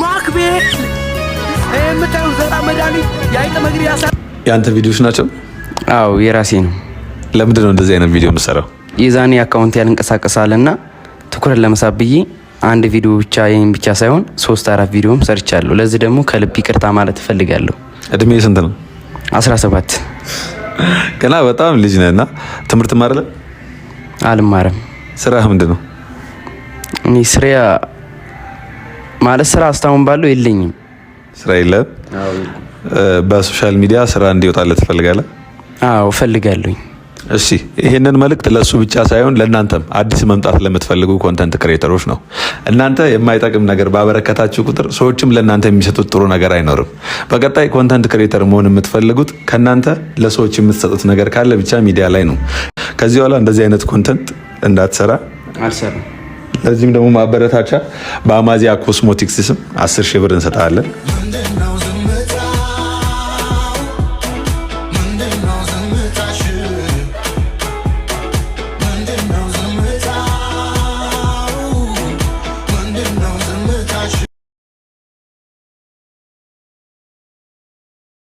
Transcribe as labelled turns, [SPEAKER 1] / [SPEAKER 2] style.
[SPEAKER 1] ማክቤል የምታዩት ዘጣ መድኃኒት የአይጥ መግደል ያሳ
[SPEAKER 2] የአንተ ቪዲዮዎች ናቸው?
[SPEAKER 3] አዎ የራሴ ነው።
[SPEAKER 2] ለምንድን ነው እንደዚህ አይነት ቪዲዮ የምትሰራው?
[SPEAKER 3] የዛኔ አካውንት ያልንቀሳቀሳልና ትኩረት ለመሳብ ብዬ አንድ ቪዲዮ ብቻ ይሄን ብቻ ሳይሆን 3-4 ቪዲዮም ሰርቻለሁ። ለዚህ ደግሞ ከልብ ይቅርታ ማለት እፈልጋለሁ።
[SPEAKER 2] እድሜ ስንት ነው?
[SPEAKER 3] 17
[SPEAKER 2] ገና በጣም ልጅ ነህና ትምህርት ማረለ?
[SPEAKER 3] አልማረም።
[SPEAKER 2] ስራህ ምንድን ነው?
[SPEAKER 3] እኔ ስራ አስታውን ባለው የለኝም።
[SPEAKER 2] ስራ የለም? በሶሻል ሚዲያ ስራ እንዲወጣለት ትፈልጋለህ?
[SPEAKER 3] አዎ እፈልጋለሁ።
[SPEAKER 2] እሺ ይሄንን መልእክት ለሱ ብቻ ሳይሆን ለእናንተም አዲስ መምጣት ለምትፈልጉ ኮንተንት ክሬተሮች ነው። እናንተ የማይጠቅም ነገር ባበረከታችሁ ቁጥር ሰዎችም ለእናንተ የሚሰጡት ጥሩ ነገር አይኖርም። በቀጣይ ኮንተንት ክሬተር መሆን የምትፈልጉት ከእናንተ ለሰዎች የምትሰጡት ነገር ካለ ብቻ ሚዲያ ላይ ነው። ከዚህ በኋላ እንደዚህ አይነት ኮንተንት እንዳትሰራ
[SPEAKER 3] አልሰራም።
[SPEAKER 2] ለዚህም ደግሞ ማበረታቻ በአማዚያ ኮስሞቲክስ ስም 10,000 ብር እንሰጣለን።